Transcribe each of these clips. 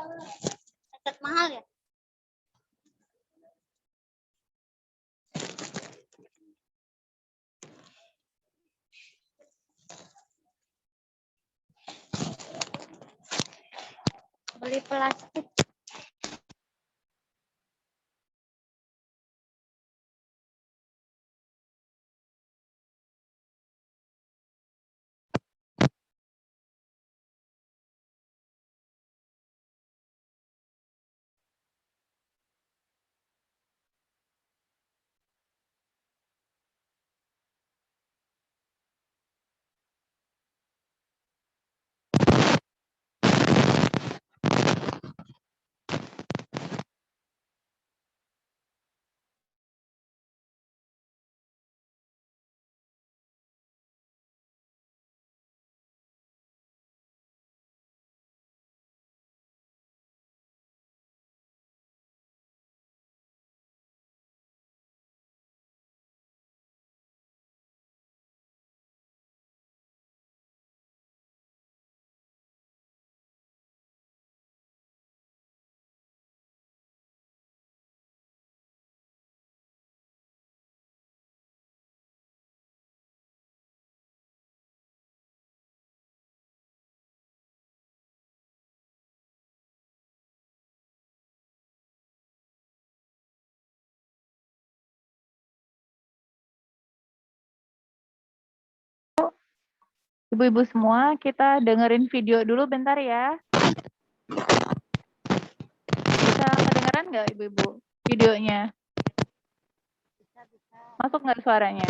Headset mahal ya? Beli plastik. Ibu-ibu semua, kita dengerin video dulu bentar ya. Bisa kedengeran nggak ibu-ibu videonya? Masuk nggak suaranya?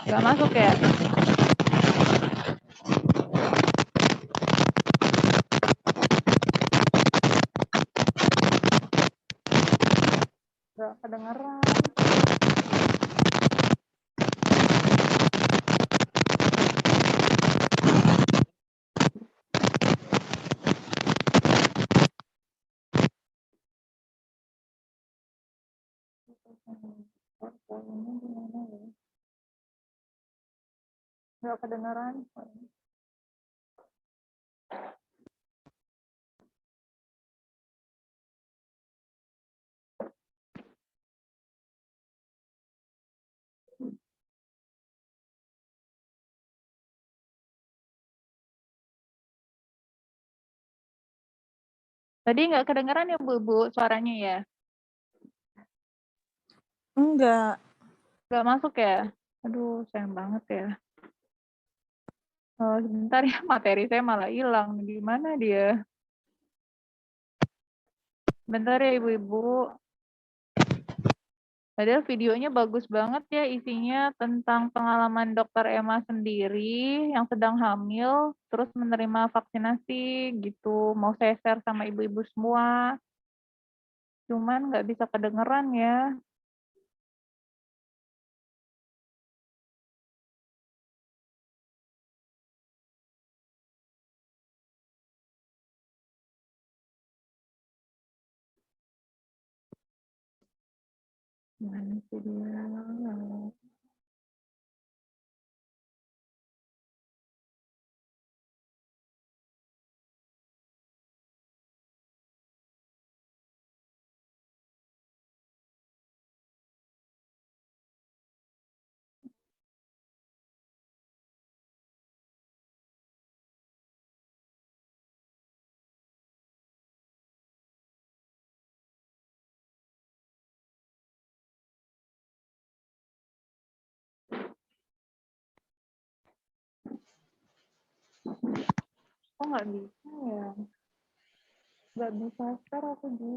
Nggak masuk ya? Nggak kedengeran. Nggak kedengeran. Tadi nggak kedengeran ya Bu suaranya ya? Enggak. Nggak masuk ya? Aduh, sayang banget ya. Oh, sebentar ya, materi saya malah hilang. Gimana dia? Bentar ya ibu-ibu. Padahal videonya bagus banget ya, isinya tentang pengalaman dokter Emma sendiri yang sedang hamil, terus menerima vaksinasi gitu. Mau saya share sama ibu-ibu semua. Cuman nggak bisa kedengeran ya. Mana sih dia? Kok nggak bisa ya? Nggak bisa share aku di.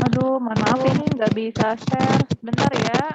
Aduh, mohon maaf ini nggak bisa share. Bentar ya.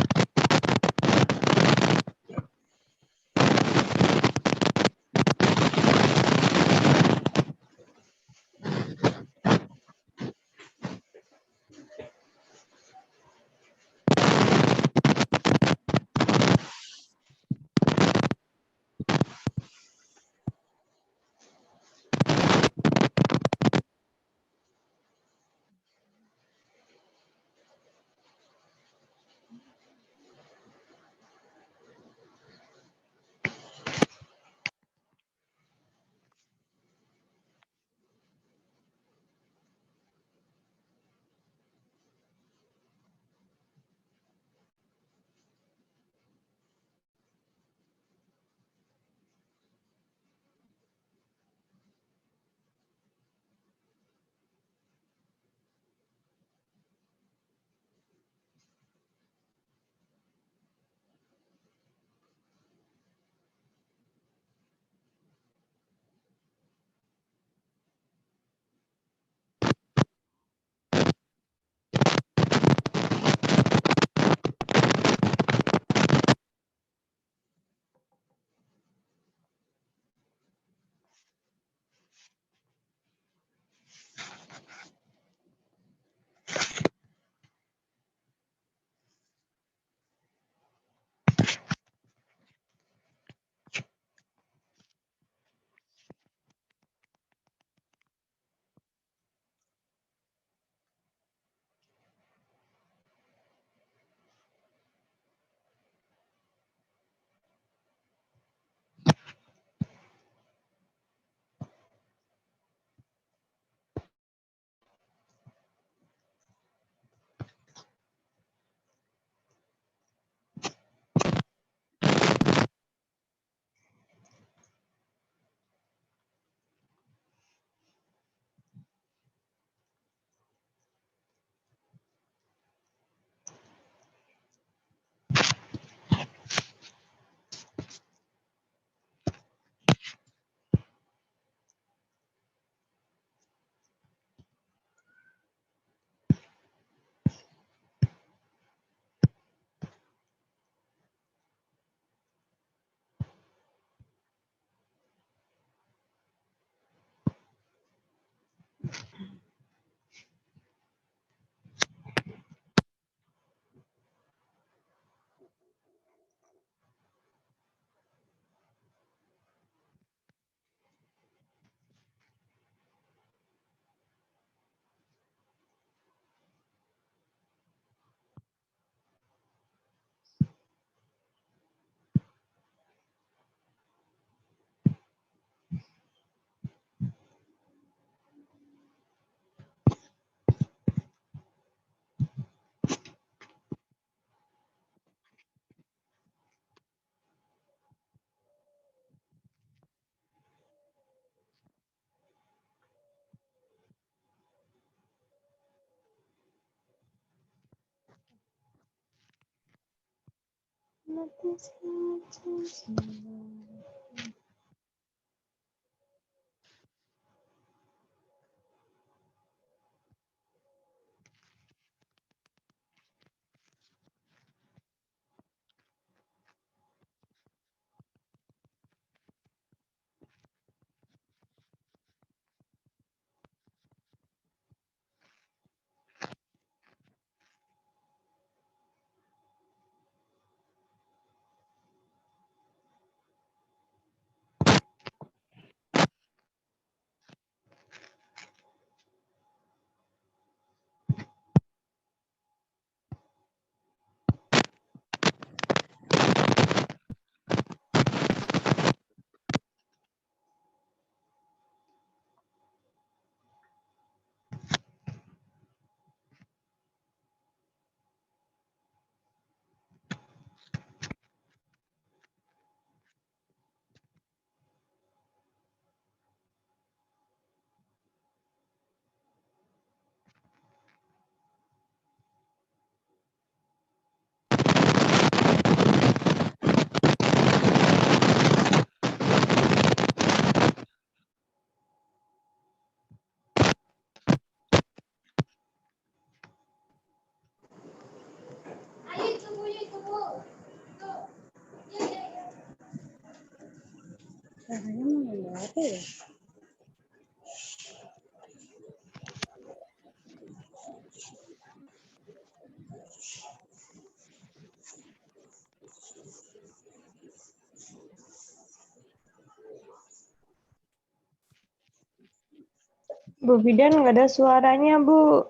Bu Bidan nggak ada suaranya, Bu.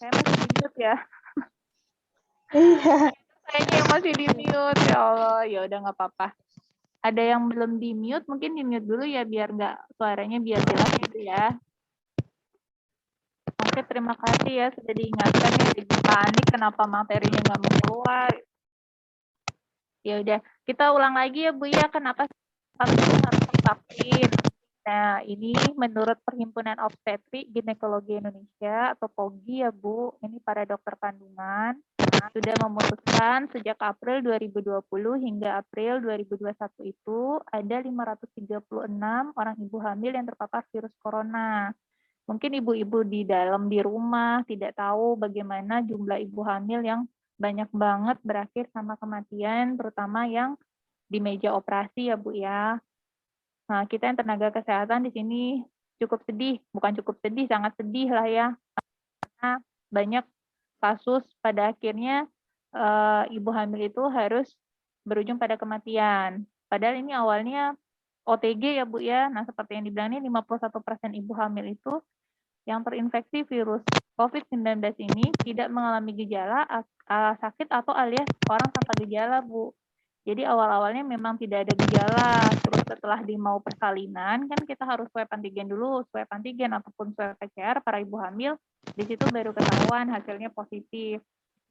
Saya masih di mute ya. Iya. Kayaknya yang masih di mute, ya Allah. Ya udah nggak apa-apa. Ada yang belum di mute, mungkin di mute dulu ya biar nggak suaranya biar jelas gitu ya. Oke, terima kasih ya sudah diingatkan ya. Lagi panik kenapa materinya nggak mau keluar. Ya udah, kita ulang lagi ya Bu ya. Kenapa vaksin harus divaksin? Nah, ini menurut Perhimpunan Obstetrik Ginekologi Indonesia atau POGI ya Bu, ini para dokter kandungan sudah memutuskan sejak April 2020 hingga April 2021 itu ada 536 orang ibu hamil yang terpapar virus corona. Mungkin ibu-ibu di rumah tidak tahu bagaimana jumlah ibu hamil yang banyak banget berakhir sama kematian, terutama yang di meja operasi ya Bu ya. Nah, kita yang tenaga kesehatan di sini cukup sedih, bukan cukup sedih, sangat sedih lah ya. Karena banyak kasus pada akhirnya ibu hamil itu harus berujung pada kematian. Padahal ini awalnya OTG ya Bu ya. Nah, seperti yang dibilang ini 51% ibu hamil itu yang terinfeksi virus COVID-19 ini tidak mengalami gejala sakit atau alias orang tanpa gejala, Bu. Jadi awal-awalnya memang tidak ada gejala, terus setelah mau persalinan kan kita harus swab antigen dulu, swab antigen ataupun swab PCR para ibu hamil, di situ baru ketahuan hasilnya positif.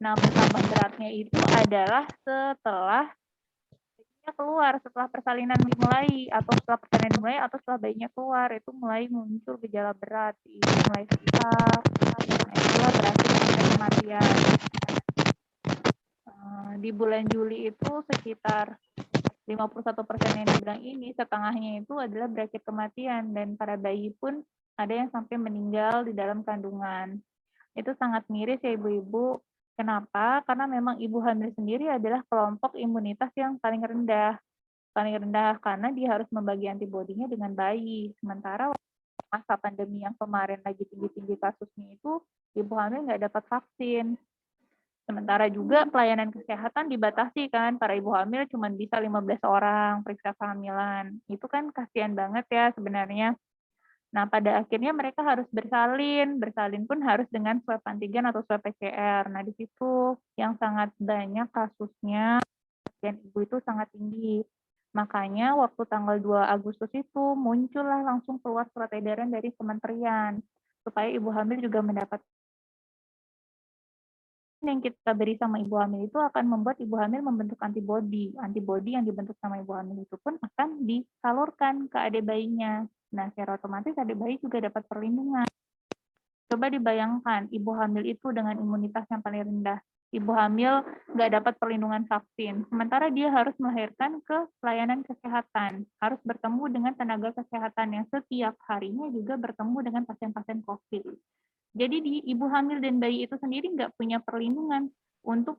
Nah, bertambah beratnya itu adalah setelah bayinya keluar, setelah persalinan dimulai, atau setelah persalinan dimulai, atau setelah bayinya keluar, itu mulai muncul gejala berat, itu mulai sesak, nah itulah berakhir sampai kematian. Di bulan Juli itu sekitar 51% yang dibilang ini, setengahnya itu adalah berakhir kematian, dan pada bayi pun ada yang sampai meninggal di dalam kandungan. Itu sangat miris ya ibu-ibu. Kenapa? Karena memang ibu hamil sendiri adalah kelompok imunitas yang paling rendah. Paling rendah karena dia harus membagi antibodinya dengan bayi. Sementara masa pandemi yang kemarin lagi tinggi-tinggi kasusnya itu, ibu hamil nggak dapat vaksin. Sementara juga pelayanan kesehatan dibatasi kan, para ibu hamil cuma bisa 15 orang periksa kehamilan. Itu kan kasihan banget ya sebenarnya. Nah, pada akhirnya mereka harus bersalin. Bersalin pun harus dengan swab antigen atau swab PCR. Nah, di situ yang sangat banyak kasusnya dan ibu itu sangat tinggi. Makanya waktu tanggal 2 Agustus itu muncullah langsung keluar surat edaran dari kementerian supaya ibu hamil juga mendapat yang kita beri sama ibu hamil itu akan membuat ibu hamil membentuk antibodi. Antibodi yang dibentuk sama ibu hamil itu pun akan disalurkan ke adik bayinya. Nah, secara otomatis adik bayi juga dapat perlindungan. Coba dibayangkan, ibu hamil itu dengan imunitas yang paling rendah. Ibu hamil nggak dapat perlindungan vaksin. Sementara dia harus melahirkan ke pelayanan kesehatan. Harus bertemu dengan tenaga kesehatan yang setiap harinya juga bertemu dengan pasien-pasien COVID. Jadi di ibu hamil dan bayi itu sendiri nggak punya perlindungan untuk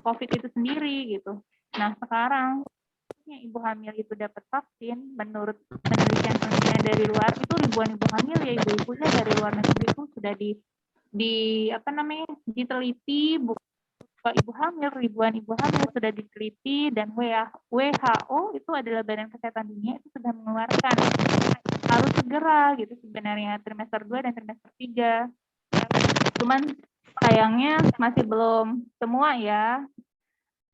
COVID itu sendiri gitu. Nah sekarang ibu hamil itu dapat vaksin, menurut penelitian-penelitian dari luar itu ribuan ibu hamil ya ibu-ibunya dari luar negeri itu sudah di apa namanya diteliti ibu hamil, ribuan ibu hamil sudah diteliti dan WHO itu adalah Badan Kesehatan Dunia itu sudah mengeluarkan harus segera gitu sebenarnya trimester 2 dan trimester 3. Cuman sayangnya masih belum semua ya.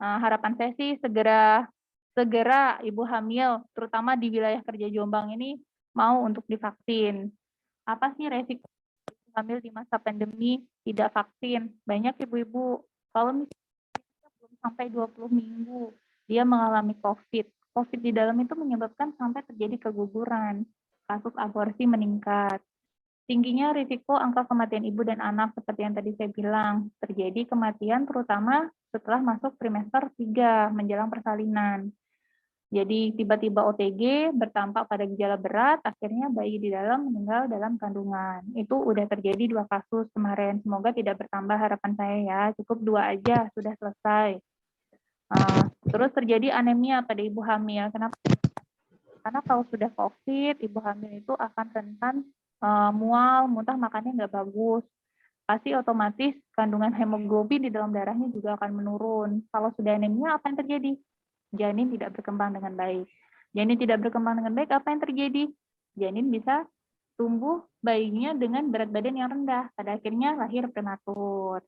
Harapan saya sih segera ibu hamil terutama di wilayah kerja Jombang ini mau untuk divaksin. Apa sih resiko ibu hamil di masa pandemi tidak vaksin? Banyak ibu-ibu kalau misalnya belum sampai 20 minggu dia mengalami COVID. COVID di dalam itu menyebabkan sampai terjadi keguguran, kasus aborsi meningkat. Tingginya risiko angka kematian ibu dan anak seperti yang tadi saya bilang. Terjadi kematian terutama setelah masuk trimester 3 menjelang persalinan. Jadi tiba-tiba OTG bertampak pada gejala berat, akhirnya bayi di dalam meninggal dalam kandungan. Itu udah terjadi 2 kasus kemarin. Semoga tidak bertambah harapan saya ya. Cukup 2 aja sudah selesai. Terus terjadi anemia pada ibu hamil. Kenapa? Karena kalau sudah COVID, ibu hamil itu akan rentan mual, muntah, makannya nggak bagus. Pasti otomatis kandungan hemoglobin di dalam darahnya juga akan menurun. Kalau sudah anemia, apa yang terjadi? Janin tidak berkembang dengan baik. Janin tidak berkembang dengan baik, apa yang terjadi? Janin bisa tumbuh bayinya dengan berat badan yang rendah. Pada akhirnya lahir prematur.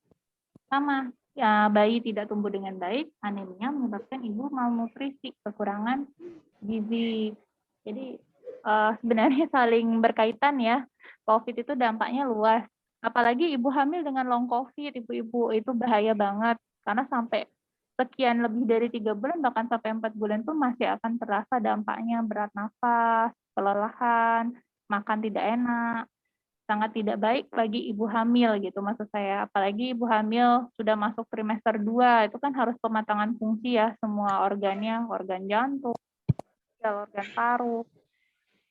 Sama, ya, bayi tidak tumbuh dengan baik, anemia menyebabkan ibu malnutrisi, kekurangan gizi. Jadi sebenarnya saling berkaitan ya. COVID itu dampaknya luas. Apalagi ibu hamil dengan long COVID, ibu-ibu itu bahaya banget. Karena sampai sekian lebih dari 3 bulan, bahkan sampai 4 bulan pun masih akan terasa dampaknya berat nafas, kelelahan, makan tidak enak. Sangat tidak baik bagi ibu hamil gitu maksud saya. Apalagi ibu hamil sudah masuk trimester 2, itu kan harus pematangan fungsi ya semua organnya, organ jantung, organ paru.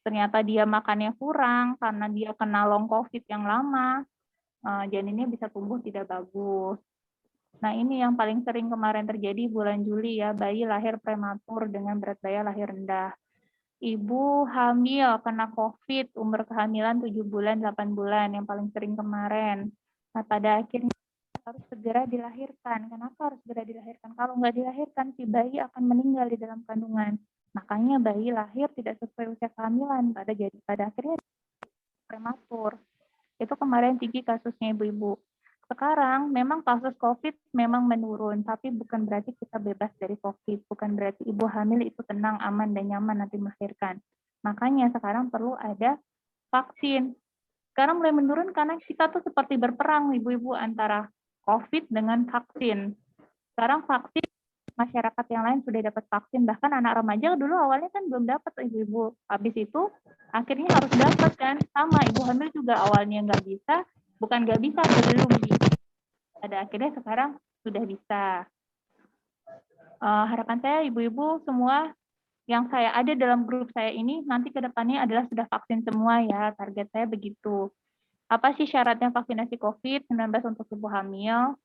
Ternyata dia makannya kurang karena dia kena long COVID yang lama, janinnya bisa tumbuh tidak bagus. Nah ini yang paling sering kemarin terjadi bulan Juli ya, bayi lahir prematur dengan berat bayi lahir rendah. Ibu hamil kena COVID, umur kehamilan 7 bulan, 8 bulan, yang paling sering kemarin. Nah pada akhirnya harus segera dilahirkan. Kenapa harus segera dilahirkan? Kalau nggak dilahirkan, si bayi akan meninggal di dalam kandungan. Makanya bayi lahir tidak sesuai usia kehamilan, pada akhirnya prematur. Itu kemarin tinggi kasusnya ibu-ibu. Sekarang memang kasus COVID memang menurun, tapi bukan berarti kita bebas dari COVID, bukan berarti ibu hamil itu tenang, aman, dan nyaman nanti melahirkan. Makanya sekarang perlu ada vaksin. Sekarang mulai menurun karena kita tuh seperti berperang ibu-ibu antara COVID dengan vaksin. Sekarang vaksin, masyarakat yang lain sudah dapat vaksin, bahkan anak remaja dulu awalnya kan belum dapat ibu-ibu. Habis itu akhirnya harus dapat kan, sama ibu hamil juga awalnya nggak bisa, bukan nggak bisa, belum bisa. Pada akhirnya sekarang sudah bisa. Harapan saya ibu-ibu semua yang saya ada dalam grup saya ini nanti ke depannya adalah sudah vaksin semua ya, target saya begitu. Apa sih syaratnya vaksinasi COVID-19 untuk ibu hamil?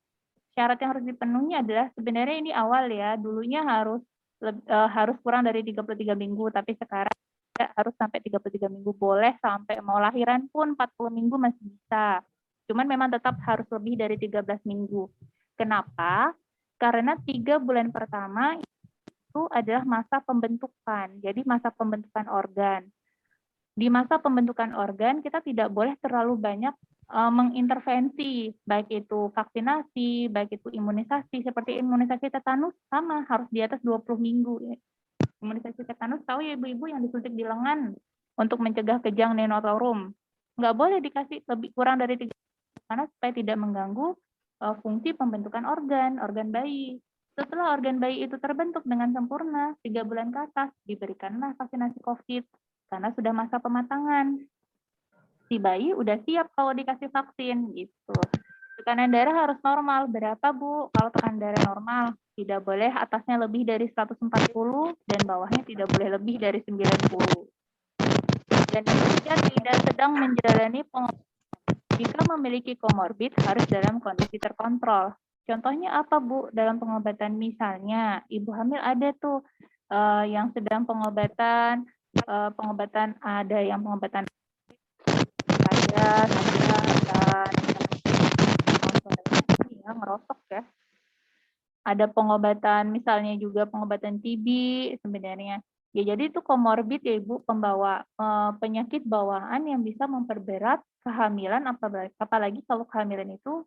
Syarat yang harus dipenuhi adalah sebenarnya ini awal ya, dulunya harus kurang dari 33 minggu, tapi sekarang harus sampai 33 minggu, boleh sampai mau lahiran pun 40 minggu masih bisa. Cuman memang tetap harus lebih dari 13 minggu. Kenapa? Karena 3 bulan pertama itu adalah masa pembentukan. Jadi masa pembentukan organ. Di masa pembentukan organ kita tidak boleh terlalu banyak mengintervensi, baik itu vaksinasi, baik itu imunisasi. Seperti imunisasi tetanus sama, harus di atas 20 minggu. Imunisasi tetanus tahu ya ibu-ibu yang disuntik di lengan untuk mencegah kejang neonatal. Nggak boleh dikasih lebih kurang dari 3 karena supaya tidak mengganggu fungsi pembentukan organ bayi. Setelah organ bayi itu terbentuk dengan sempurna, 3 bulan ke atas, diberikanlah vaksinasi COVID, karena sudah masa pematangan. Si bayi udah siap kalau dikasih vaksin, gitu. Tekanan darah harus normal. Berapa, Bu? Kalau tekanan darah normal, tidak boleh atasnya lebih dari 140 dan bawahnya tidak boleh lebih dari 90. Dan jika tidak sedang menjalani pengobatan, jika memiliki komorbid harus dalam kondisi terkontrol. Contohnya apa, Bu? Dalam pengobatan misalnya, ibu hamil ada tuh yang sedang pengobatan ada yang pengobatan dan ngerosok ya. Ada pengobatan misalnya juga pengobatan TB sebenarnya. Ya jadi itu komorbid ya Ibu, penyakit bawaan yang bisa memperberat kehamilan, apalagi kalau kehamilan itu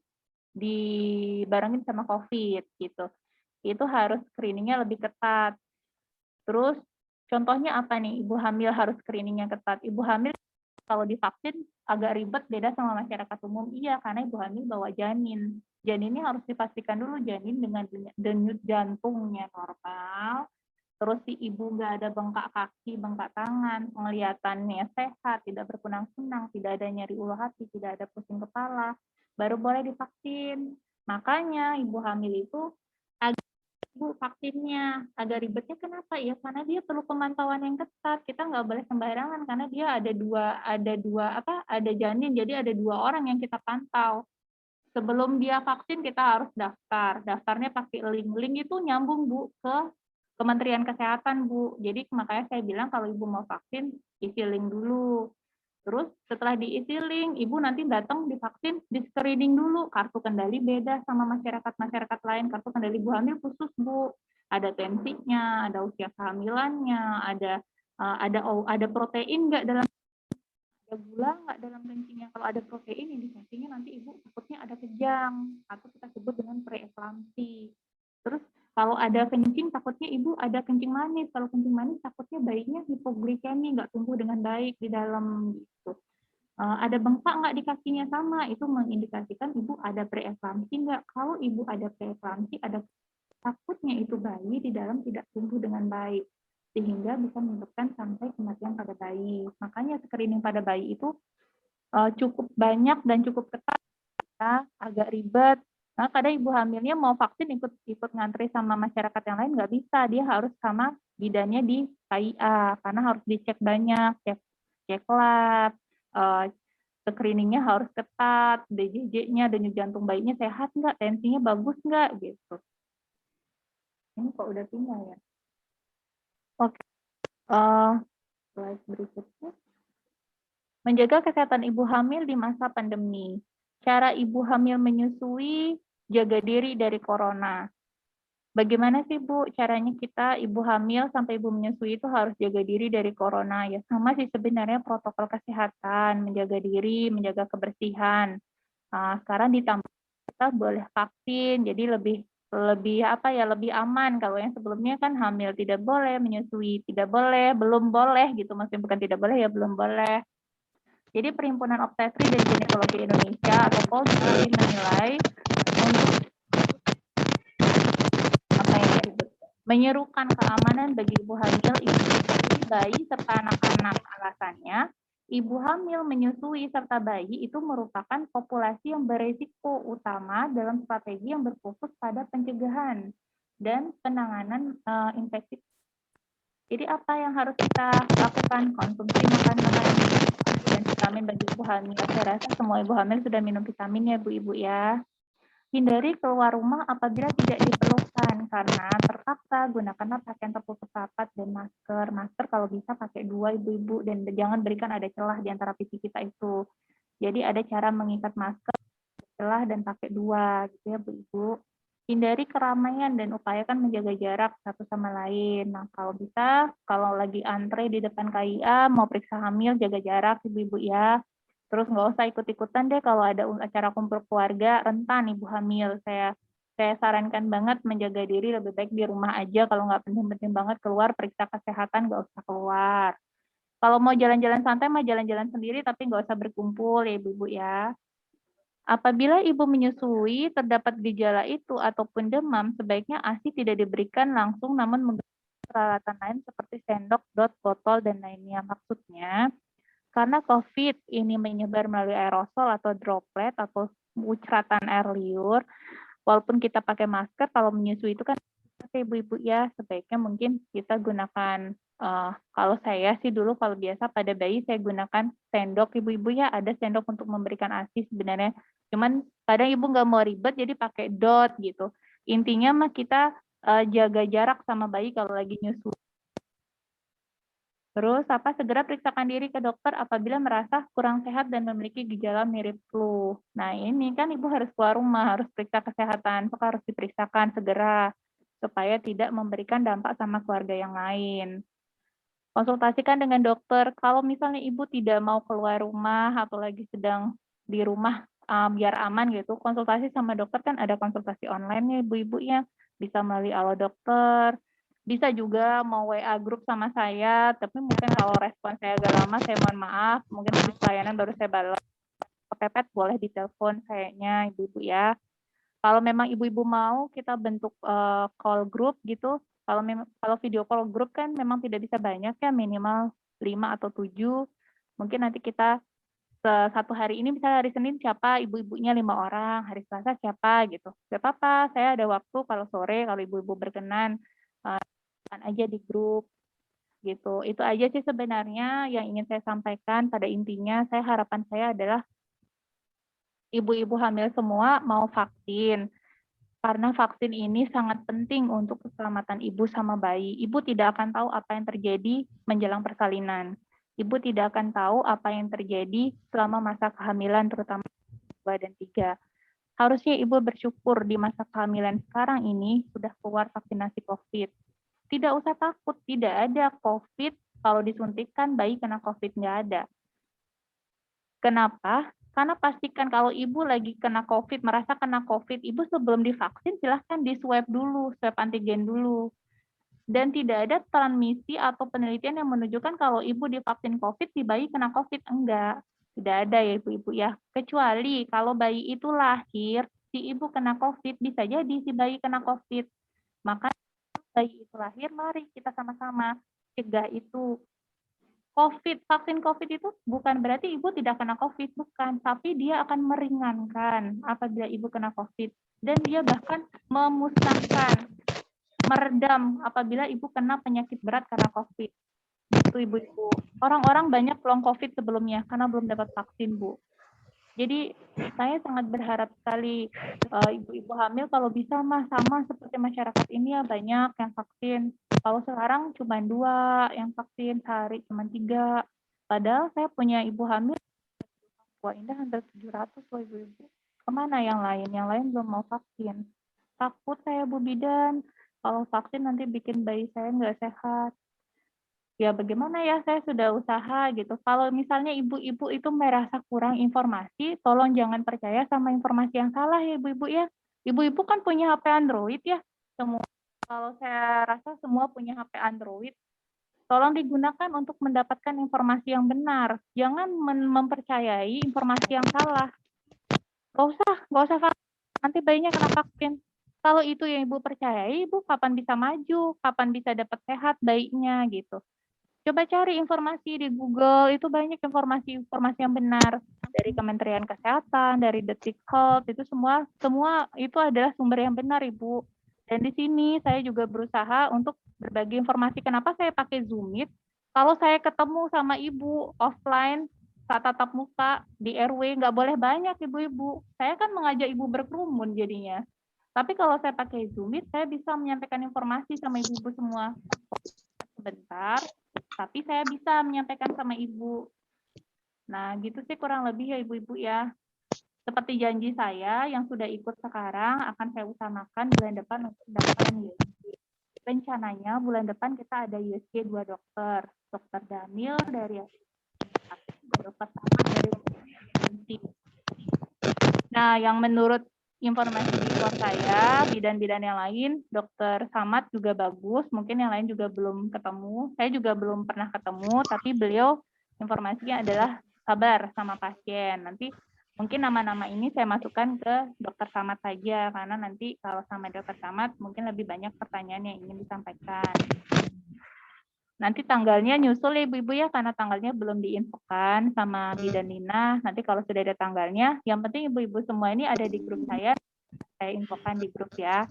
dibarengin sama COVID gitu. Itu harus screeningnya lebih ketat. Terus contohnya apa nih ibu hamil harus screeningnya ketat? Ibu hamil kalau divaksin agak ribet, beda sama masyarakat umum. Iya, karena ibu hamil bawa janin. Janinnya harus dipastikan dulu janin dengan denyut jantungnya normal. Terus si ibu nggak ada bengkak kaki, bengkak tangan, penglihatannya sehat, tidak berkunang-kunang, tidak ada nyeri ulu hati, tidak ada pusing kepala, baru boleh divaksin. Makanya ibu hamil itu Bu, vaksinnya agak ribetnya kenapa ya? Karena dia perlu pemantauan yang ketat. Kita nggak boleh sembarangan karena dia ada janin, jadi ada 2 orang yang kita pantau. Sebelum dia vaksin kita harus daftar. Daftarnya pakai link. Link itu nyambung Bu ke Kementerian Kesehatan Bu. Jadi makanya saya bilang kalau Ibu mau vaksin isi link dulu. Terus setelah diisi link, ibu nanti datang divaksin, di screening dulu. Kartu kendali beda sama masyarakat lain. Kartu kendali ibu hamil khusus Bu. Ada tensinya, ada usia kehamilannya, ada protein nggak dalam, ada gula nggak dalam tensinya. Kalau ada protein ini tensinya nanti ibu takutnya ada kejang atau kita sebut dengan preeklamsi. Terus kalau ada kencing takutnya ibu ada kencing manis. Kalau kencing manis takutnya bayinya hipoglikemi, nggak tumbuh dengan baik di dalam gitu. Ada bengkak nggak di kakinya sama, itu mengindikasikan ibu ada preeklamsi nggak. Kalau ibu ada preeklamsi, ada takutnya itu bayi di dalam tidak tumbuh dengan baik, sehingga bisa menyebabkan sampai kematian pada bayi. Makanya screening pada bayi itu cukup banyak dan cukup ketat, ya, agak ribet. Nah, kadang ibu hamilnya mau vaksin ikut ngantri sama masyarakat yang lain nggak bisa, dia harus sama bidannya di KIA karena harus dicek banyak, cek lab, screeningnya harus ketat, DJJ-nya, denyut jantung bayinya sehat nggak, tensinya bagus nggak gitu. Ini kok udah tinggal ya. Oke, slide berikutnya. Menjaga kesehatan ibu hamil di masa pandemi. Cara ibu hamil menyusui, jaga diri dari corona. Bagaimana sih Bu caranya kita ibu hamil sampai ibu menyusui itu harus jaga diri dari corona? Ya sama sih sebenarnya protokol kesehatan, menjaga diri, menjaga kebersihan. Sekarang ditambah kita boleh vaksin, jadi lebih aman. Kalau yang sebelumnya kan hamil tidak boleh, menyusui tidak boleh, belum boleh gitu, maksudnya bukan tidak boleh ya, belum boleh. Jadi Perhimpunan Obstetri dan Ginekologi Indonesia atau POGI menilai untuk menyerukan keamanan bagi ibu hamil, ibu menyusui, bayi serta anak-anak. Alasannya, ibu hamil menyusui serta bayi itu merupakan populasi yang berisiko utama dalam strategi yang berfokus pada pencegahan dan penanganan infeksi. Jadi apa yang harus kita lakukan? Konsumsi makanan dan vitamin bagi ibu hamil. Saya rasa semua ibu hamil sudah minum vitamin ya Bu-ibu ya. Hindari keluar rumah apabila tidak diperlukan, karena terpaksa gunakanlah pakaian tertutup rapat dan masker. Masker kalau bisa pakai 2 ibu-ibu, dan jangan berikan ada celah di antara pipi kita itu. Jadi ada cara mengikat masker, celah dan pakai 2 gitu ya Bu-ibu. Hindari keramaian dan upayakan menjaga jarak satu sama lain. Nah kalau bisa, kalau lagi antre di depan KIA mau periksa hamil, jaga jarak ibu-ibu ya. Terus nggak usah ikut-ikutan deh kalau ada acara kumpul keluarga rentan ibu hamil. Saya sarankan banget menjaga diri lebih baik di rumah aja. Kalau nggak penting-penting banget keluar, periksa kesehatan nggak usah keluar. Kalau mau jalan-jalan santai mah jalan-jalan sendiri tapi nggak usah berkumpul ya ibu-ibu ya. Apabila ibu menyusui, terdapat gejala itu ataupun demam, sebaiknya ASI tidak diberikan langsung namun menggunakan peralatan lain seperti sendok, dot, botol, dan lainnya. Maksudnya, karena COVID ini menyebar melalui aerosol atau droplet atau mucratan air liur, walaupun kita pakai masker, kalau menyusui itu kan ibu-ibu ya, sebaiknya mungkin kita gunakan kalau saya sih dulu kalau biasa pada bayi saya gunakan sendok ibu-ibu ya, ada sendok untuk memberikan ASI sebenarnya. Cuman kadang ibu nggak mau ribet jadi pakai dot gitu. Intinya mah kita jaga jarak sama bayi kalau lagi nyusu. Terus segera periksakan diri ke dokter apabila merasa kurang sehat dan memiliki gejala mirip flu. Nah ini kan ibu harus keluar rumah, harus periksa kesehatan, maka harus diperiksakan segera supaya tidak memberikan dampak sama keluarga yang lain. Konsultasikan dengan dokter. Kalau misalnya ibu tidak mau keluar rumah atau lagi sedang di rumah biar aman gitu, konsultasi sama dokter kan ada konsultasi online nih ibu-ibu ya, bisa melalui Alo Dokter, bisa juga mau WA grup sama saya, tapi mungkin kalau respon saya agak lama, saya mohon maaf, mungkin habis pelayanan baru saya balas. Kepepet boleh ditelepon kayaknya ibu-ibu ya. Kalau memang ibu-ibu mau kita bentuk call group gitu. Kalau video call group kan memang tidak bisa banyak ya, minimal 5 atau 7. Mungkin nanti kita satu hari ini misalnya hari Senin siapa ibu-ibunya 5 orang, hari Selasa siapa gitu. Gak apa-apa, saya ada waktu kalau sore kalau ibu-ibu berkenan aja di grup gitu. Itu aja sih sebenarnya yang ingin saya sampaikan. Pada intinya harapan saya adalah ibu-ibu hamil semua mau vaksin. Karena vaksin ini sangat penting untuk keselamatan ibu sama bayi. Ibu tidak akan tahu apa yang terjadi menjelang persalinan. Ibu tidak akan tahu apa yang terjadi selama masa kehamilan, terutama 2 dan 3. Harusnya ibu bersyukur di masa kehamilan sekarang ini sudah keluar vaksinasi COVID. Tidak usah takut, tidak ada COVID. Kalau disuntikkan, bayi kena COVID, nggak ada. Kenapa? Karena pastikan kalau ibu lagi kena COVID, merasa kena COVID, ibu sebelum divaksin silahkan di swab dulu, swab antigen dulu. Dan tidak ada transmisi atau penelitian yang menunjukkan kalau ibu divaksin COVID, si bayi kena COVID. Enggak, tidak ada ya ibu-ibu ya. Kecuali kalau bayi itu lahir, si ibu kena COVID, bisa jadi si bayi kena COVID. Maka bayi itu lahir, mari kita sama-sama cegah itu. COVID, vaksin COVID itu bukan berarti ibu tidak kena COVID, bukan. Tapi dia akan meringankan apabila ibu kena COVID. Dan dia bahkan memusnahkan, meredam apabila ibu kena penyakit berat karena COVID. Itu ibu-ibu. Orang-orang banyak long COVID sebelumnya karena belum dapat vaksin, Bu. Jadi saya sangat berharap sekali ibu-ibu hamil kalau bisa mah sama seperti masyarakat ini ya banyak yang vaksin. Kalau sekarang cuma 2 yang vaksin, sehari cuma 3. Padahal saya punya ibu hamil Papua Indah hampir 700 loh ibu-ibu. Kemana yang lain? Yang lain belum mau vaksin. Takut saya Bu Bidan, kalau vaksin nanti bikin bayi saya nggak sehat. Ya bagaimana ya, saya sudah usaha gitu. Kalau misalnya ibu-ibu itu merasa kurang informasi, tolong jangan percaya sama informasi yang salah ya ibu-ibu ya. Ibu-ibu kan punya HP Android ya, semua. Kalau saya rasa semua punya HP Android. Tolong digunakan untuk mendapatkan informasi yang benar. Jangan mempercayai informasi yang salah. Gak usah vaksin. Nanti bayinya kena vaksin. Kalau itu yang ibu percayai, ibu kapan bisa maju, kapan bisa dapat sehat bayinya gitu. Coba cari informasi di Google, itu banyak informasi-informasi yang benar dari Kementerian Kesehatan, dari Detik Health, itu semua itu adalah sumber yang benar, Ibu. Dan di sini saya juga berusaha untuk berbagi informasi. Kenapa saya pakai Zoom Meet? Kalau saya ketemu sama Ibu offline saat tatap muka di RW, nggak boleh banyak Ibu-ibu. Saya kan mengajak Ibu berkerumun jadinya. Tapi kalau saya pakai Zoom Meet, saya bisa menyampaikan informasi sama Ibu-ibu semua. Sebentar, tapi saya bisa menyampaikan sama ibu. Nah, gitu sih kurang lebih ya ibu-ibu ya. Seperti janji saya yang sudah ikut sekarang akan saya utamakan bulan depan untuk mendapatkan USG. Rencananya bulan depan kita ada USG 2 dokter. Dokter Daniel dari dokter Samad dari UNC. Nah, yang menurut informasi di luar saya, bidan-bidan yang lain, dokter Samad juga bagus, mungkin yang lain juga belum ketemu. Saya juga belum pernah ketemu, tapi beliau informasinya adalah sabar sama pasien. Nanti Mungkin nama-nama ini saya masukkan ke Dokter Samad saja, karena nanti kalau sama Dokter Samad mungkin lebih banyak pertanyaan yang ingin disampaikan. Nanti tanggalnya nyusul ya Ibu-Ibu ya, karena tanggalnya belum diinfokan sama Bidan Nina. Nanti kalau sudah ada tanggalnya, yang penting Ibu-Ibu semua ini ada di grup saya infokan di grup ya.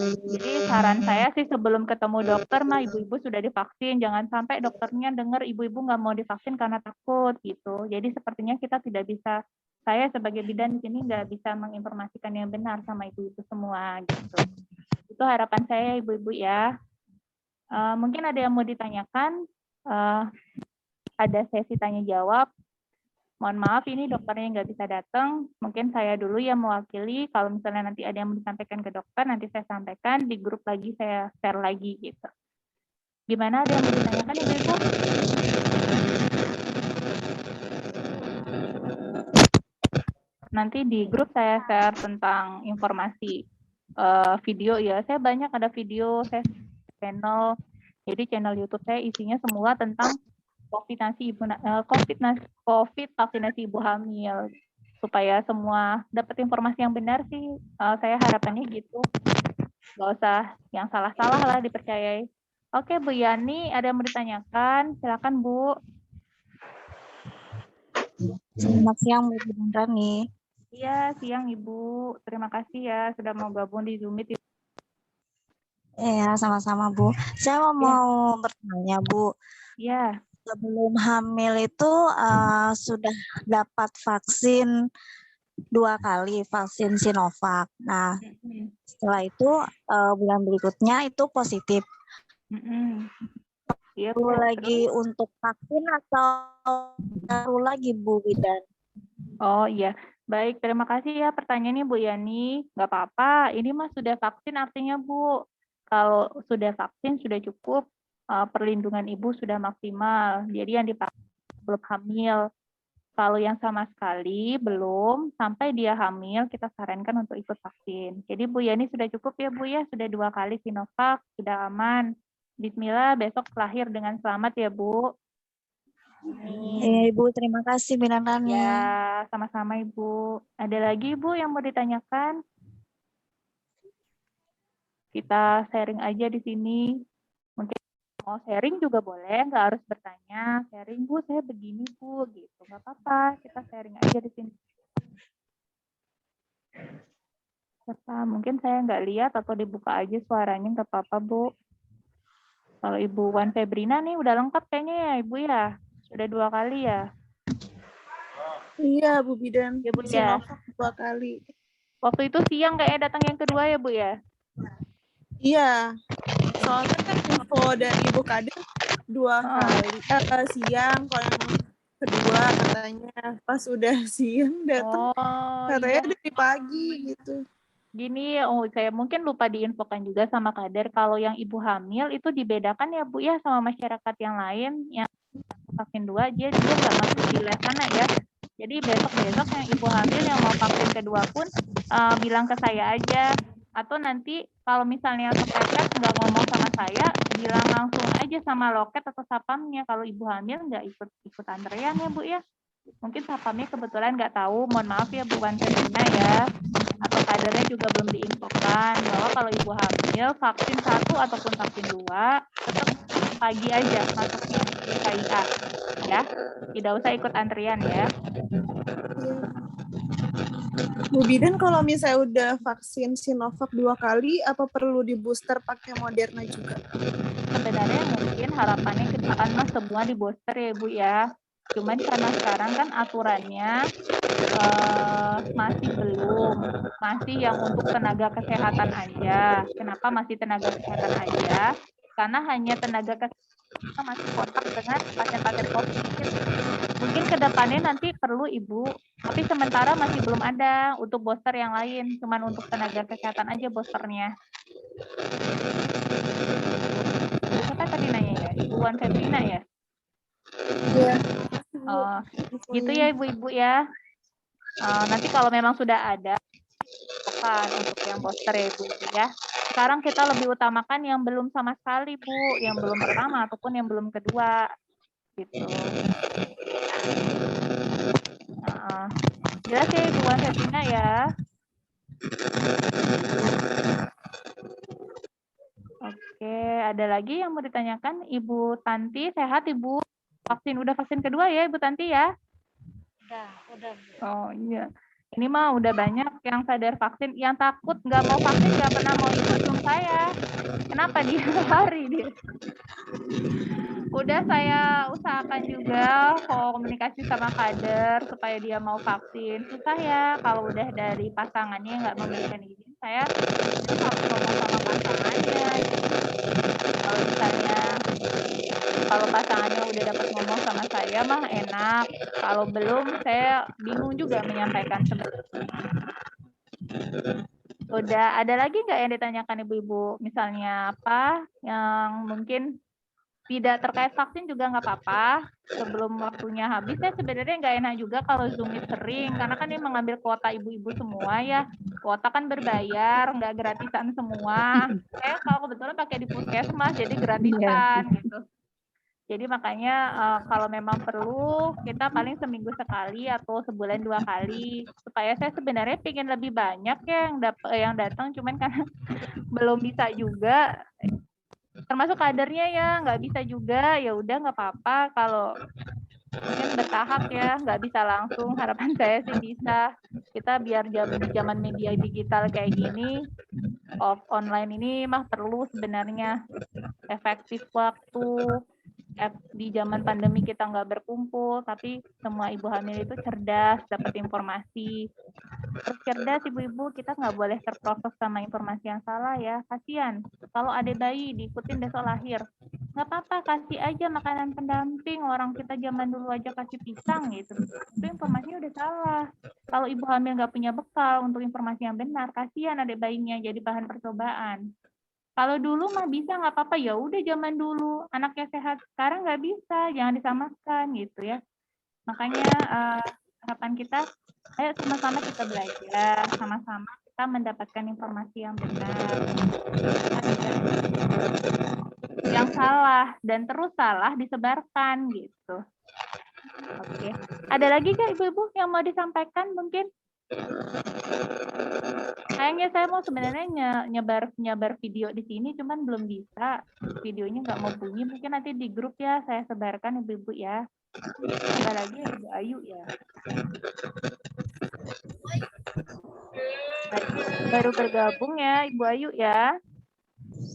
Jadi saran saya sih sebelum ketemu dokter mah Ibu-Ibu sudah divaksin, jangan sampai dokternya dengar Ibu-Ibu nggak mau divaksin karena takut gitu. Jadi sepertinya kita tidak bisa, saya sebagai bidan di sini nggak bisa menginformasikan yang benar sama Ibu-Ibu semua gitu. Itu harapan saya Ibu-Ibu ya. Mungkin ada yang mau ditanyakan, ada sesi tanya jawab. Mohon maaf ini dokternya nggak bisa datang, mungkin saya dulu yang mewakili, kalau misalnya nanti ada yang mau disampaikan ke dokter, nanti saya sampaikan, di grup lagi saya share lagi gitu. Gimana, ada yang mau ditanyakan Ibu-Ibu? Nanti di grup saya share tentang informasi video ya, saya banyak ada video, saya channel, jadi channel YouTube saya isinya semua tentang COVID vaksinasi ibu hamil, supaya semua dapat informasi yang benar sih. Saya harapannya gitu, nggak usah yang salah-salah lah dipercayai. Oke Bu Yani, ada yang mau ditanyakan? Silakan Bu. Selamat siang Bu Bidan Rani. Iya, siang Ibu. Terima kasih ya sudah mau gabung di Zoom Meet. Ya, sama-sama Bu. Saya mau bertanya Bu. Iya. Sebelum hamil itu sudah dapat vaksin 2 kali, vaksin Sinovac. Nah, setelah itu bulan berikutnya itu positif. Iya, perlu lagi untuk vaksin atau perlu lagi Bu Bidan? Oh iya, baik. Terima kasih ya pertanyaannya Bu Yani. Nggak apa-apa, ini mah sudah vaksin artinya Bu. Kalau sudah vaksin sudah cukup, perlindungan ibu sudah maksimal. Jadi yang divaksin belum hamil. Kalau yang sama sekali belum, sampai dia hamil, kita sarankan untuk ikut vaksin. Jadi Bu Yani sudah cukup ya Bu ya, sudah 2 kali Sinovac, sudah aman. Bismillah, besok lahir dengan selamat ya Bu. Ibu, terima kasih Bidan Rani. Ya, sama-sama Ibu. Ada lagi Ibu yang mau ditanyakan? Kita sharing aja di sini. Mungkin mau sharing juga boleh, nggak harus bertanya. Sharing Bu, saya begini Bu, gitu. Nggak apa-apa, kita sharing aja di sini. Siapa? Mungkin saya nggak lihat atau dibuka aja suaranya, nggak apa-apa Bu. Kalau Ibu Wan Febrina nih udah lengkap kayaknya ya Ibu ya. Sudah 2 kali ya. Iya Bu Bidan, Ya Bu ya. Sinovac 2 kali. Waktu itu siang kayaknya datang yang kedua ya Bu ya. Iya, soalnya kan info dari Ibu Kader 2 kali siang, kalau yang kedua katanya pas udah siang datang, katanya dari pagi gitu. Gini, saya mungkin lupa diinfokan juga sama Kader, kalau yang ibu hamil itu dibedakan ya Bu ya sama masyarakat yang lain yang vaksin 2, dia nggak masuk di les sana ya. Jadi besok-besok yang ibu hamil yang mau vaksin kedua pun bilang ke saya aja. Atau nanti kalau misalnya kepepet nggak ngomong sama saya, bilang langsung aja sama loket atau sapamnya. Kalau ibu hamil nggak ikut antrean ya Bu ya. Mungkin sapamnya kebetulan nggak tahu, mohon maaf ya Bu Wanselina ya. Atau kadernya juga belum diinfokan bahwa kalau ibu hamil vaksin 1 ataupun vaksin 2 tetap pagi aja masuknya di KIA ya, tidak usah ikut antrian ya. Bu Bidan, kalau misalnya udah vaksin Sinovac 2 kali, apa perlu di booster pakai Moderna juga? Sebenarnya mungkin harapannya ke depan mas semua di booster ya Bu ya. Cuman karena sekarang kan aturannya masih belum, masih yang untuk tenaga kesehatan aja. Kenapa masih tenaga kesehatan aja? Karena hanya tenaga kesehatan masih kontak dengan pasien-pasien COVID. Mungkin ke depannya nanti perlu Ibu, tapi sementara masih belum ada untuk booster yang lain, cuman untuk tenaga kesehatan aja boosternya. Siapa tadi nanya ya? Ibu Wan Febrina ya? Iya. Gitu ya Ibu-Ibu ya. Nanti kalau memang sudah ada untuk yang booster ya Bu ya. Sekarang kita lebih utamakan yang belum sama sekali Bu, yang belum pertama ataupun yang belum kedua gitu. Jelas ya Ibu Wasetina ya? Oke, ada lagi yang mau ditanyakan? Ibu Tanti, sehat Ibu? Udah vaksin kedua ya Ibu Tanti ya? Udah. Oh iya. Ini mah udah banyak yang sadar vaksin. Yang takut nggak mau vaksin nggak pernah mau ikut Zoom saya. Kenapa dia lari dia? Udah saya usahakan juga komunikasi sama kader supaya dia mau vaksin. Susah ya kalau udah dari pasangannya nggak memberikan izin. Saya harus ngomong sama pasangannya. Kalau misalnya kalau pasangannya udah dapat ngomong sama saya mah enak. Kalau belum saya bingung juga menyampaikan sebenarnya. Udah ada lagi nggak yang ditanyakan ibu-ibu? Misalnya apa yang mungkin tidak terkait vaksin juga nggak apa-apa. Sebelum waktunya habis, saya sebenarnya nggak enak juga kalau Zoom sering, karena kan ini mengambil kuota ibu-ibu semua ya. Kuota kan berbayar, nggak gratisan semua. Saya kalau kebetulan pakai di puskesmas, jadi gratisan gitu. Jadi makanya kalau memang perlu, kita paling seminggu sekali atau sebulan 2 kali. Supaya saya sebenarnya pengen lebih banyak ya yang datang, cuman karena belum bisa juga. Termasuk kadernya ya, nggak bisa juga, ya udah nggak apa-apa kalau mungkin bertahap ya, nggak bisa langsung. Harapan saya sih bisa. Kita biar zaman media digital kayak gini, online ini mah perlu sebenarnya efektif waktu. Di zaman pandemi kita nggak berkumpul, tapi semua ibu hamil itu cerdas, dapat informasi. Terus cerdas ibu-ibu, kita nggak boleh terproses sama informasi yang salah ya, kasihan. Kalau ada bayi diikutin besok lahir, nggak apa-apa, kasih aja makanan pendamping. Orang kita zaman dulu aja kasih pisang gitu, itu informasinya udah salah. Kalau ibu hamil nggak punya bekal untuk informasi yang benar, kasihan adik bayinya jadi bahan percobaan. Kalau dulu mah bisa nggak apa-apa, ya udah zaman dulu anaknya sehat, sekarang nggak bisa, jangan disamakan gitu ya. Makanya harapan kita, ayo sama-sama kita belajar, sama-sama kita mendapatkan informasi yang benar. Yang salah dan terus salah disebarkan gitu. Oke, ada lagi nggak ibu-ibu yang mau disampaikan mungkin? Sayangnya saya mau sebenarnya nyebar video di sini, cuman belum bisa. Videonya nggak mau bunyi, mungkin nanti di grup ya saya sebarkan ibu-ibu ya. Ada lagi Ibu Ayu ya. Baru bergabung ya Ibu Ayu ya.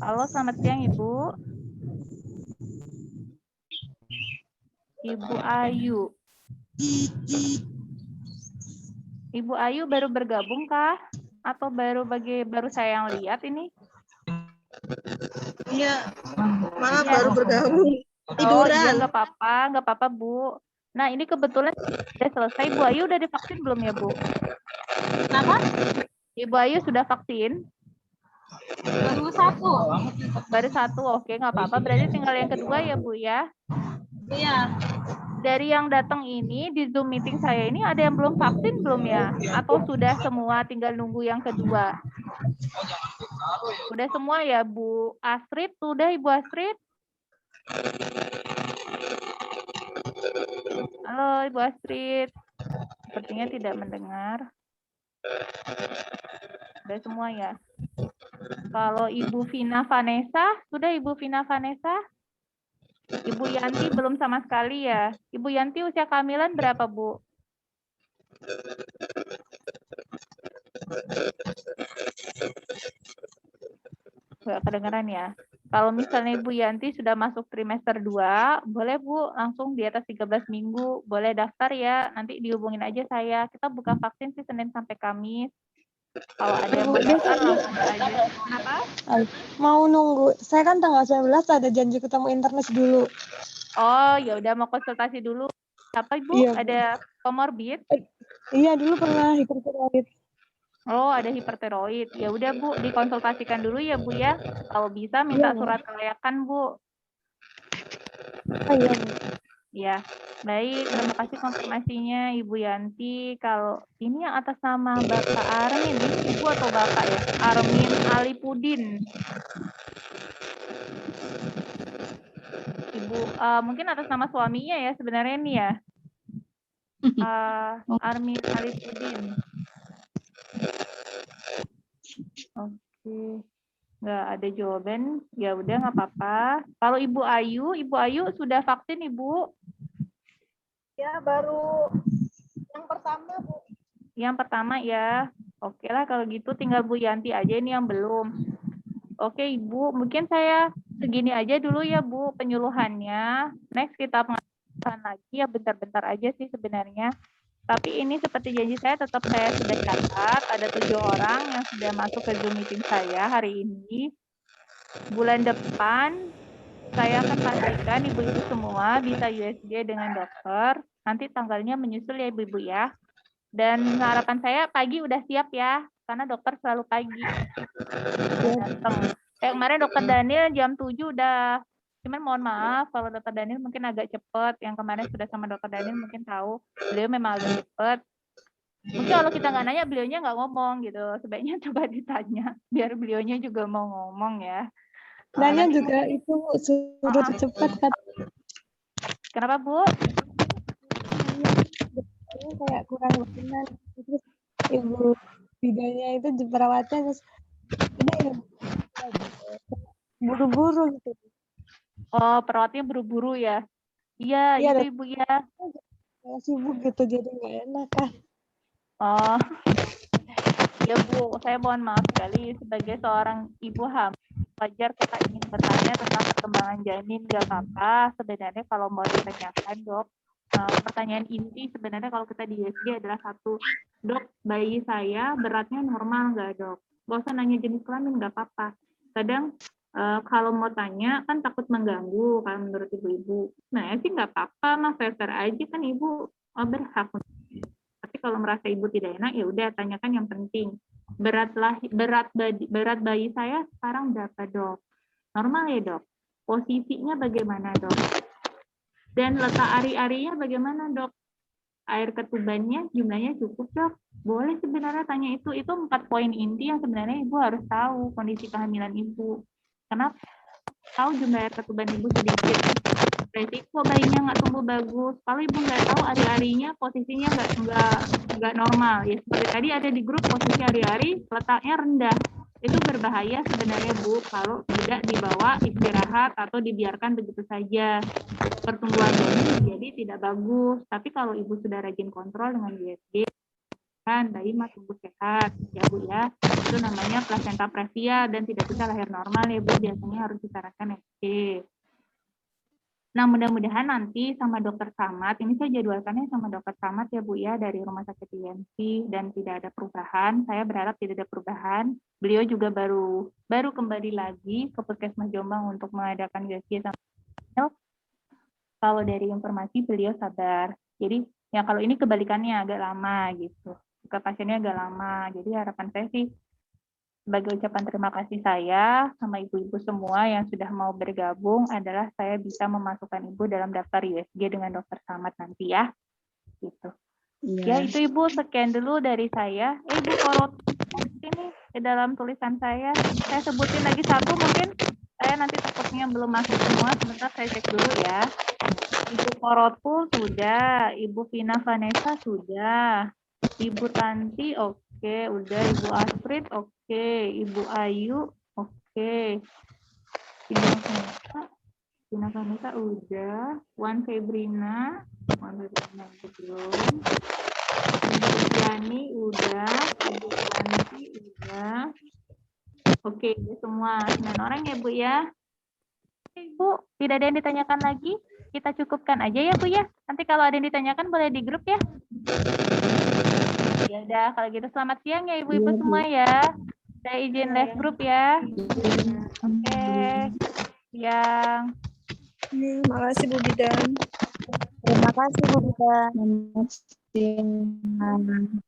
Halo, selamat siang Ibu. Ibu Ayu. Ibu Ayu baru bergabung kah? Atau baru saya yang lihat ini? Iya, malah baru bergabung. Oh iya, Tiduran. nggak apa-apa Bu. Nah ini kebetulan sudah selesai. Bu Ayu udah divaksin belum ya Bu? Kenapa? Ibu Ayu sudah vaksin? Baru satu. Baru satu, oke nggak apa-apa. Berarti tinggal yang kedua ya Bu ya? Iya. Dari yang datang ini di Zoom meeting saya ini ada yang belum vaksin belum ya? Atau sudah semua tinggal nunggu yang kedua? Udah semua ya Bu Astrid? Sudah Ibu Astrid? Halo Ibu Astrid. Sepertinya tidak mendengar. Sudah semua ya? Kalau Ibu Vina Vanessa, sudah Ibu Vina Vanessa? Ibu Yanti belum sama sekali ya? Ibu Yanti usia kehamilan berapa Bu? Nggak kedengeran ya? Kalau misalnya Ibu Yanti sudah masuk trimester 2, boleh Bu langsung di atas 13 minggu. Boleh daftar ya, nanti dihubungin aja saya. Kita buka vaksin sih Senin sampai Kamis. Kalau ada yang mau daftar langsung aja. Kenapa? Mau nunggu. Saya kan tanggal 19 ada janji ketemu internis dulu. Oh, ya udah mau konsultasi dulu. Apa Ibu? Iya, Bu. Ada komorbid? Iya, dulu pernah hipertiroid. Oh, ada hipertiroid. Ya udah Bu, dikonsultasikan dulu ya Bu ya. Kalau bisa minta Iya, Bu. surat kelayakan Bu. Iya, Bu. Ya, baik. Terima kasih konfirmasinya Ibu Yanti. Kalau ini yang atas nama Bapak Armin, ini Ibu atau Bapak ya? Armin Alipudin. Ibu, mungkin atas nama suaminya ya sebenarnya ini ya. Army Khalifudin. Oke, nggak ada jawaban. Ya udah nggak apa-apa. Kalau Ibu Ayu sudah vaksin Ibu? Ya, baru yang pertama, Bu. Yang pertama ya. Oke lah kalau gitu tinggal Bu Yanti aja ini yang belum. Oke Ibu, mungkin saya segini aja dulu ya Bu penyuluhannya. Next kita pengajaran lagi ya bentar-bentar aja sih sebenarnya. Tapi ini seperti janji saya tetap saya sudah catat. Ada 7 orang yang sudah masuk ke Zoom meeting saya hari ini. Bulan depan saya akan pastikan ibu-ibu semua bisa USG dengan dokter. Nanti tanggalnya menyusul ya ibu-ibu ya. Dan harapan saya pagi udah siap ya, karena dokter selalu pagi datang. Kayak kemarin dokter Daniel jam 7 udah. Cuman mohon maaf kalau dokter Daniel mungkin agak cepet. Yang kemarin sudah sama dokter Daniel mungkin tahu. Beliau memang agak cepet. Mungkin kalau kita nggak nanya, beliaunya nggak ngomong gitu. Sebaiknya coba ditanya, biar beliaunya juga mau ngomong ya. Nanya juga itu suruh cepat kan. Kenapa Bu? Ini kayak kurang berkenan. Terus ibu bidanya itu perawatnya terus udah ya buru-buru gitu. Oh, perawatnya buru-buru ya? Iya, Iya, itu Ibu ya. kayak sibuk gitu jadi nggak enak kan. Oh, ya Bu, saya mohon maaf sekali sebagai seorang ibu hamil. Wajar kita ingin bertanya tentang perkembangan janin, nggak apa-apa. Sebenarnya kalau mau ditanyakan dok, pertanyaan inti sebenarnya kalau kita di USG adalah satu, dok, bayi saya beratnya normal nggak dok? Nggak usah nanya jenis kelamin, nggak apa-apa. Kadang kalau mau tanya kan takut mengganggu kalau menurut ibu-ibu. Nah sih nggak apa-apa, mah fair-fair aja kan ibu berhak. Tapi kalau merasa ibu tidak enak ya udah tanyakan yang penting. Berat bayi saya sekarang berapa dok? Normal ya dok? Posisinya bagaimana dok? Dan letak ari-arinya bagaimana dok? Air ketubannya jumlahnya cukup dok? Boleh sebenarnya tanya itu 4 poin inti yang sebenarnya ibu harus tahu kondisi kehamilan ibu. Karena tahu jumlah air ketuban ibu sedikit, resiko bayinya nggak tumbuh bagus. Kalau ibu nggak tahu ari-arinya posisinya nggak normal ya, seperti tadi ada di grup posisi ari-ari letaknya rendah, itu berbahaya sebenarnya Bu kalau tidak dibawa istirahat atau dibiarkan begitu saja, pertumbuhan janin jadi tidak bagus. Tapi kalau ibu sudah rajin kontrol dengan USG kan bayi mah tumbuh sehat ya Bu ya, itu namanya plasenta previa dan tidak bisa lahir normal ya Bu, biasanya harus disarankan USG. Nah, mudah-mudahan nanti sama dokter Samad, ini saya jadwalkannya sama dokter Samad ya Bu ya, dari Rumah Sakit IMC dan tidak ada perubahan. Saya berharap tidak ada perubahan. Beliau juga baru kembali lagi ke Puskesmas Jombang untuk mengadakan USG sama kalau dari informasi beliau sabar. Jadi ya kalau ini kebalikannya agak lama gitu. Ke pasiennya agak lama. Jadi harapan saya sih sebagai ucapan terima kasih saya sama ibu-ibu semua yang sudah mau bergabung adalah saya bisa memasukkan ibu dalam daftar USG dengan dokter Samad nanti ya. Gitu. Ya itu ibu sekian dulu dari saya. Ibu Korot ini di dalam tulisan saya sebutin lagi satu mungkin saya nanti takutnya belum masuk semua. Sebentar saya cek dulu ya. Ibu Korotu sudah, Ibu Vina Vanessa sudah, Ibu Tanti oke, udah Ibu Astrid oke, Ibu Ayu oke, Vina Vanessa udah, Wan Febrina belum, Ibu Yani udah, Ibu Tanti udah, oke semua 9 orang ya Bu ya. Ibu, tidak ada yang ditanyakan lagi? Kita cukupkan aja ya Bu ya. Nanti kalau ada yang ditanyakan boleh di grup ya. Ya udah, kalau gitu selamat siang ya ibu-ibu semua ya. Saya izin live grup ya. Oke. Siang. Terima kasih Bu Bidan. Terima kasih Bu Bidan. Selamat siang.